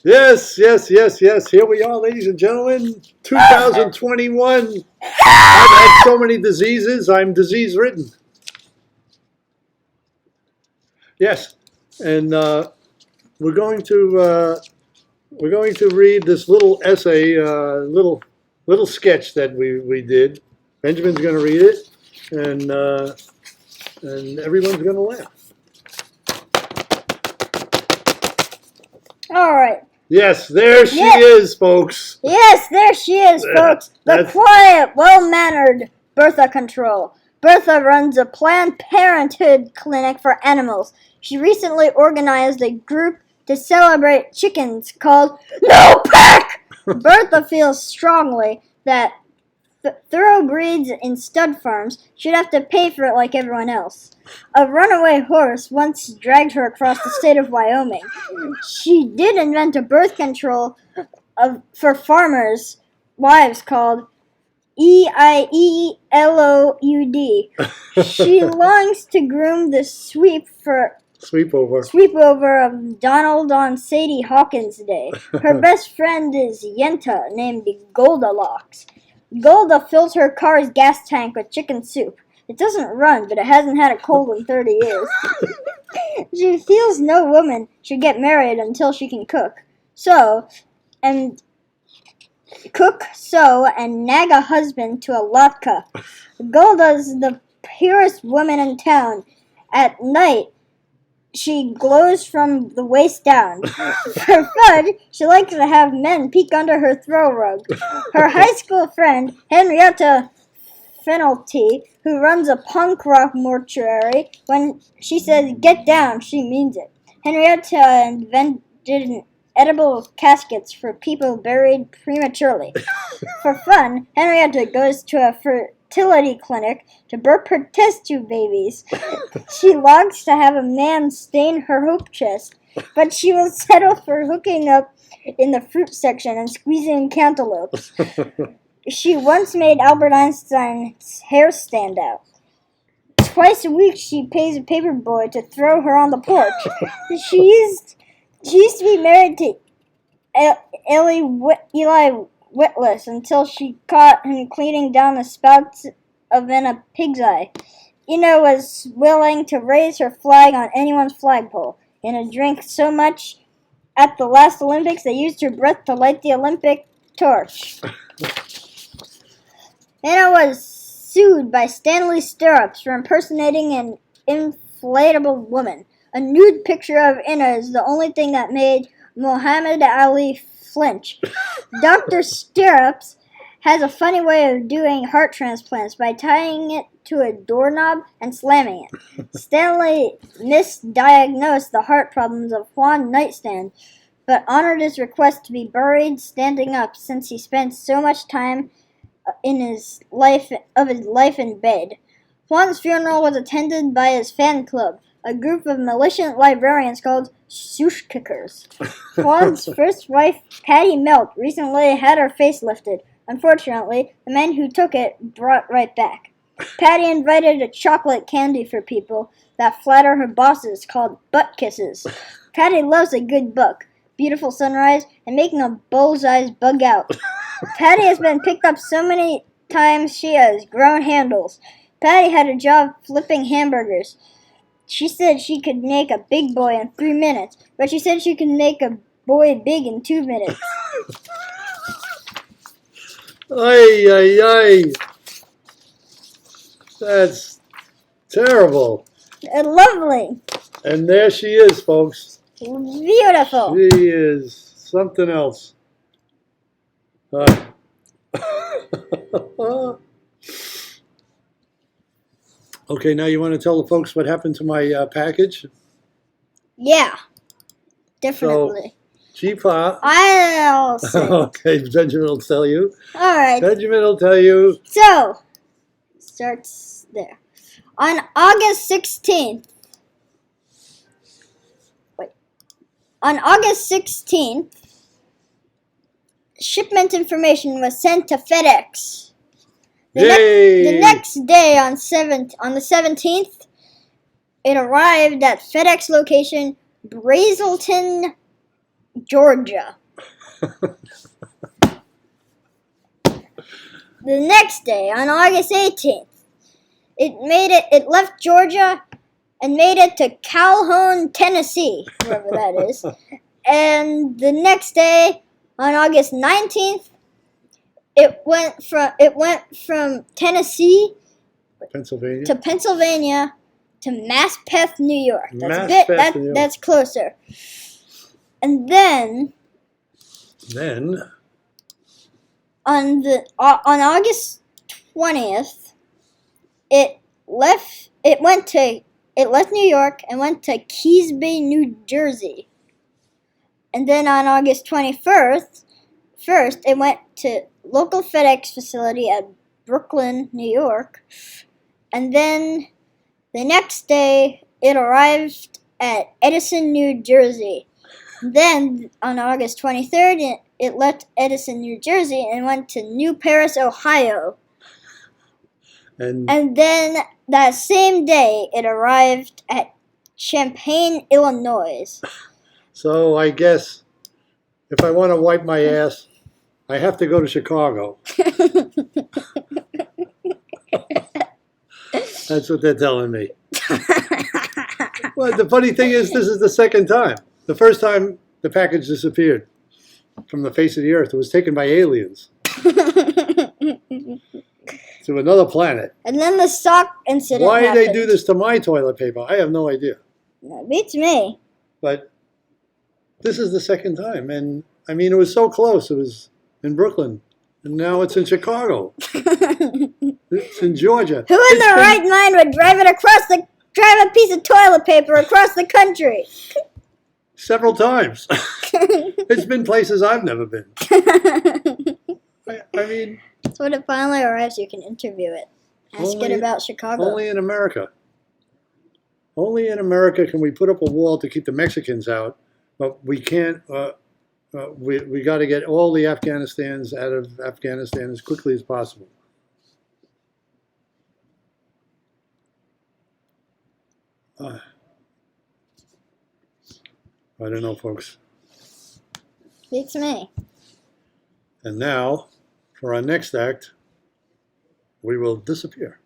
Yes. Here we are, ladies and gentlemen. 2021. I've had so many diseases. I'm disease ridden. Yes, and we're going to read this little essay, little sketch that we did. Benjamin's going to read it, and everyone's going to laugh. All right. Yes, there she is, folks. Yes, there she is, folks. The quiet, well-mannered Bertha Control. Bertha runs a Planned Parenthood clinic for animals. She recently organized a group to celebrate chickens called No Pack! Bertha feels strongly that thoroughbreds in stud farms should have to pay for it like everyone else. A runaway horse once dragged her across the state of Wyoming. She did invent a birth control for farmers' wives called EIELOUD. She longs to groom the sweepover of Donald on Sadie Hawkins Day. Her best friend is Yenta, named Goldilocks. Golda fills her car's gas tank with chicken soup. It doesn't run, but it hasn't had a cold in 30 years. She feels no woman should get married until she can cook. And nag a husband to a latke. Golda's the purest woman in town. At night, she glows from the waist down. For fun, she likes to have men peek under her throw rug. Her high school friend, Henrietta Fenelty, who runs a punk rock mortuary, when she says get down, she means it. Henrietta invented edible caskets for people buried prematurely. For fun, Henrietta goes to a fertility clinic to birth her test tube babies. She longs to have a man stain her hope chest, but she will settle for hooking up in the fruit section and squeezing cantaloupes. She once made Albert Einstein's hair stand out. Twice a week she pays a paper boy to throw her on the porch. She used to be married to Eli Witless until she caught him cleaning down the spouts of in a pig's eye. Ina was willing to raise her flag on anyone's flagpole. Ina drank so much at the last Olympics they used her breath to light the Olympic torch. Ina was sued by Stanley Stirrups for impersonating an inflatable woman. A nude picture of Ina is the only thing that made Muhammad Ali flinch. Dr. Stirrups has a funny way of doing heart transplants by tying it to a doorknob and slamming it. Stanley misdiagnosed the heart problems of Juan Nightstand, but honored his request to be buried standing up since he spent so much time in his life in bed. Juan's funeral was attended by his fan club, a group of militant librarians called Swoosh Kickers. Juan's first wife, Patty Melt, recently had her face lifted. Unfortunately, the man who took it brought right back. Patty invited a chocolate candy for people that flatter her bosses called butt kisses. Patty loves a good book, beautiful sunrise, and making a bullseye's bug out. Patty has been picked up so many times she has grown handles. Patty had a job flipping hamburgers. She said she could make a big boy in 3 minutes, but she said she could make a boy big in 2 minutes. Ay. That's terrible. Lovely. And there she is, folks. Beautiful. She is something else. Okay, now you want to tell the folks what happened to my package? Yeah, definitely. Chifa. I'll say. Okay, Benjamin will tell you. All right. Benjamin will tell you. So, starts there. On August 16th, shipment information was sent to FedEx. The next day, on the 17th, it arrived at FedEx location Brazelton, Georgia. The next day, on August 18th, it left Georgia and made it to Calhoun, Tennessee, wherever that is. And the next day, on August 19th, it went from Tennessee Pennsylvania. to Pennsylvania to Maspeth, New York. Maspeth, New York. That's closer. And then on August 20th, it left New York and went to Keys Bay, New Jersey. And then on August 21st, it went to local FedEx facility at Brooklyn, New York. And then the next day, it arrived at Edison, New Jersey. Then on August 23rd, it left Edison, New Jersey and went to New Paris, Ohio. And then that same day, it arrived at Champaign, Illinois. So I guess if I want to wipe my ass, I have to go to Chicago. That's what they're telling me. Well, the funny thing is, this is the second time. The first time the package disappeared from the face of the earth, it was taken by aliens to another planet. And then the sock incident Why happened. they do this to my toilet paper, I have no idea. That beats me. But this is the second time. And I mean, it was so close. It was in Brooklyn. And now it's in Chicago. It's in Georgia. Who in their right mind would drive a piece of toilet paper across the country? Several times. It's been places I've never been. I mean, So when it finally arrives, you can interview it. Ask it about Chicago. Only in America. Only in America can we put up a wall to keep the Mexicans out, but we can't. We got to get all the Afghanistans out of Afghanistan as quickly as possible. I don't know, folks. Beats me. And now, for our next act, we will disappear.